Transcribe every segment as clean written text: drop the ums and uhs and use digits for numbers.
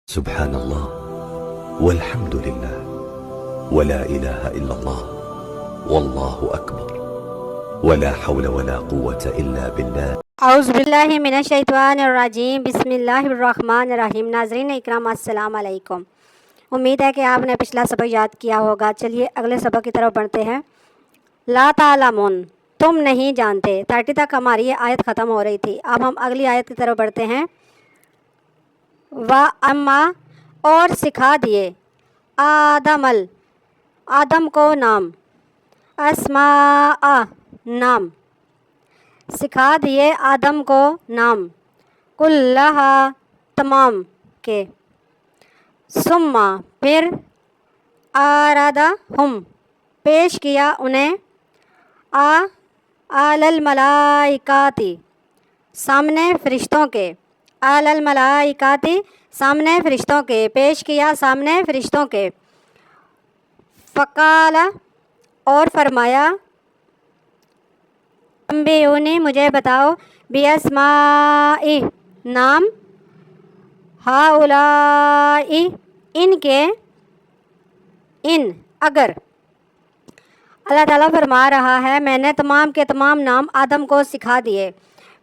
سبحان اللہ والحمد للہ ولا الہ الا اللہ واللہ اکبر ولا حول ولا قوة الا باللہ۔ اعوذ باللہ من الشیطان الرجیم، بسم اللہ الرحمن الرحیم۔ ناظرین اکرام السلام علیکم، امید ہے کہ آپ نے پچھلا سبق یاد کیا ہوگا۔ چلیے اگلے سبق کی طرف بڑھتے ہیں۔ لا تعلمون، تم نہیں جانتے۔ 30 تک ہماری یہ آیت ختم ہو رہی تھی۔ اب ہم اگلی آیت کی طرف بڑھتے ہیں۔ اما، اور سکھا دیے، آدم کو نام، اسماء نام، سکھا دیے آدم کو نام، کلہا تمام کے، ثم پھر، آرادہم پیش کیا انہیں، علی الملائکاتی سامنے فرشتوں کے، علی الملائکاتی سامنے فرشتوں کے، پیش کیا سامنے فرشتوں کے، فقال اور فرمایا، انبئونی مجھے بتاؤ، باسماء نام، ہؤلاء ان کے، ان اگر، اللہ تعالیٰ فرما رہا ہے میں نے تمام کے تمام نام آدم کو سکھا دیے،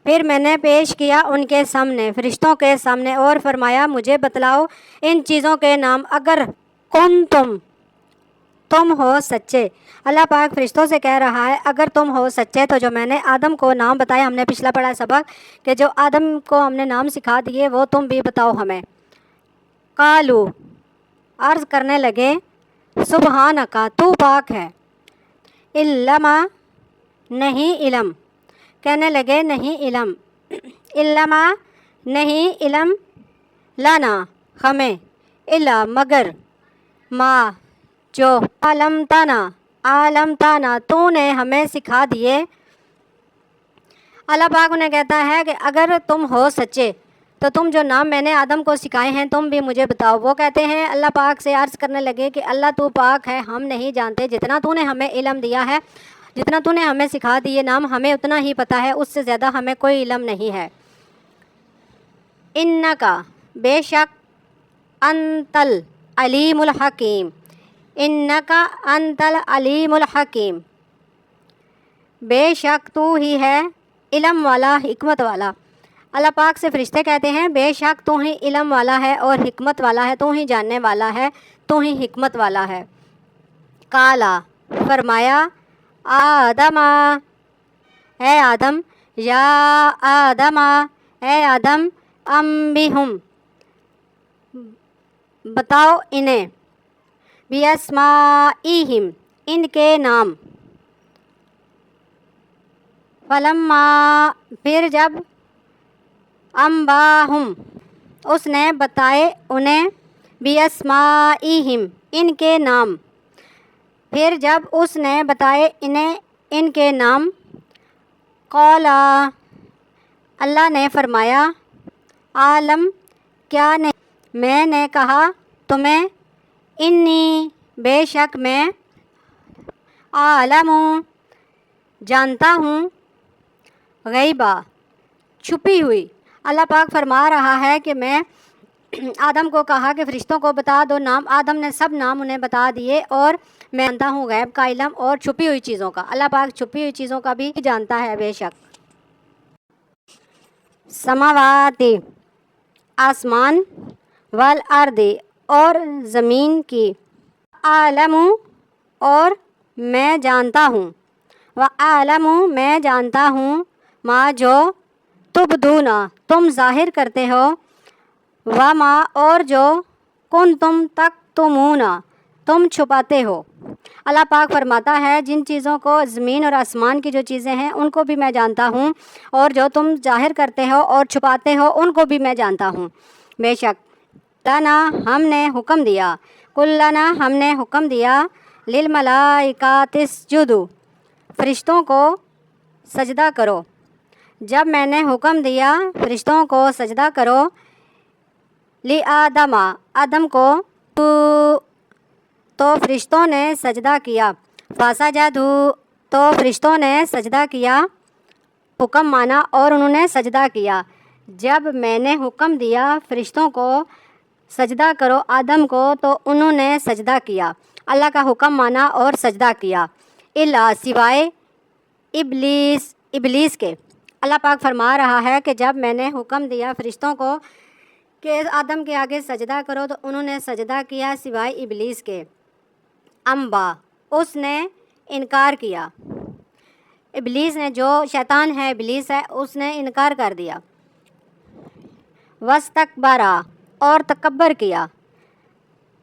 پھر میں نے پیش کیا ان کے سامنے فرشتوں کے سامنے، اور فرمایا مجھے بتلاؤ ان چیزوں کے نام، اگر تم ہو سچے۔ اللہ پاک فرشتوں سے کہہ رہا ہے اگر تم ہو سچے تو جو میں نے آدم کو نام بتائے، ہم نے پچھلا پڑھا سبق کہ جو آدم کو ہم نے نام سکھا دیے وہ تم بھی بتاؤ ہمیں۔ قالو عرض کرنے لگے، سبحانک تو پاک ہے، علما نہیں علم، کہنے لگے نہیں علم، علما نہیں علم، لنا ہمیں، الا مگر، ما جو، علمتنا تو نے ہمیں سکھا دیے۔ اللہ پاک انہیں کہتا ہے کہ اگر تم ہو سچے تو تم جو نام میں نے آدم کو سکھائے ہیں تم بھی مجھے بتاؤ۔ وہ کہتے ہیں اللہ پاک سے عرض کرنے لگے کہ اللہ تو پاک ہے، ہم نہیں جانتے، جتنا تو نے ہمیں علم دیا ہے، جتنا تو نے ہمیں سکھا دیے نام، ہمیں اتنا ہی پتہ ہے، اس سے زیادہ ہمیں کوئی علم نہیں ہے۔ انکا بے شک، انت العلیم الحکیم، انکا انت العلیم الحکیم، بے شک تو ہی ہے علم والا، حکمت والا۔ اللہ پاک سے فرشتے کہتے ہیں بے شک تو ہی علم والا ہے اور حکمت والا ہے، تو ہی جاننے والا ہے، تو ہی حکمت والا ہے۔ قالا فرمایا، آدم اے آدم، یا آدم اے آدم، انبئہم بتاؤ انہیں، باسمائہم ان کے نام، فلما پھر جب، انباہم اس نے بتائے انہیں، باسمائہم ان کے نام، پھر جب اس نے بتائے انہیں ان کے نام، قال اللہ نے فرمایا، عالم کیا نہیں، میں نے کہا تمہیں، انی بے شک میں، عالم جانتا ہوں، غیبہ چھپی ہوئی۔ اللہ پاک فرما رہا ہے کہ میں آدم کو کہا کہ فرشتوں کو بتا دو نام، آدم نے سب نام انہیں بتا دیے، اور میں جانتا ہوں غیب کا علم اور چھپی ہوئی چیزوں کا۔ اللہ پاک چھپی ہوئی چیزوں کا بھی جانتا ہے بے شک۔ سماواتی آسمان، والارض اور زمین کی، عالم اور میں جانتا ہوں، وعالم میں جانتا ہوں، ما جو، تبدون تم ظاہر کرتے ہو، وما اور جو، کنتم تکتمون تم چھپاتے ہو۔ اللہ پاک فرماتا ہے جن چیزوں کو، زمین اور آسمان کی جو چیزیں ہیں ان کو بھی میں جانتا ہوں، اور جو تم ظاہر کرتے ہو اور چھپاتے ہو ان کو بھی میں جانتا ہوں بے شک۔ لنا ہم نے حکم دیا، کلنا ہم نے حکم دیا، للملائکات اسجدوا فرشتوں کو سجدہ کرو، جب میں نے حکم دیا فرشتوں کو سجدہ کرو، لآدم آدم کو، تو فرشتوں نے سجدہ کیا، فسجدوا تو فرشتوں نے سجدہ کیا، حکم مانا اور انہوں نے سجدہ کیا۔ جب میں نے حکم دیا فرشتوں کو سجدہ کرو آدم کو، تو انہوں نے سجدہ کیا، اللہ کا حکم مانا اور سجدہ کیا، الا سوائے ابلیس کے۔ اللہ پاک فرما رہا ہے کہ جب میں نے حکم دیا فرشتوں کو کہ آدم کے آگے سجدہ کرو تو انہوں نے سجدہ کیا سوائے ابلیس کے۔ امبا، اس نے انکار کیا، ابلیس نے، جو شیطان ہے ابلیس ہے، اس نے انکار کر دیا۔ وستکبرا، اور تکبر کیا،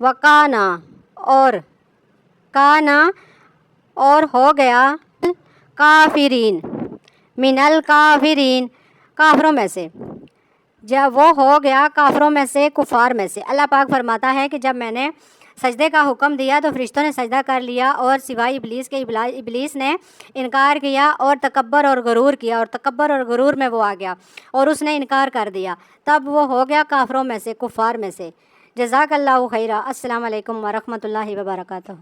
وکانا، اور ہو گیا، کافرین، من الکافرین، کافروں میں سے، جب وہ ہو گیا کافروں میں سے، کفار میں سے۔ اللہ پاک فرماتا ہے کہ جب میں نے سجدے کا حکم دیا تو فرشتوں نے سجدہ کر لیا، اور سوائے ابلیس کے، ابلیس نے انکار کیا اور تکبر اور غرور کیا، اور تکبر اور غرور میں وہ آ گیا اور اس نے انکار کر دیا، تب وہ ہو گیا کافروں میں سے، کفار میں سے۔ جزاک اللہ خیرہ۔ السلام علیکم ورحمۃ اللہ وبرکاتہ۔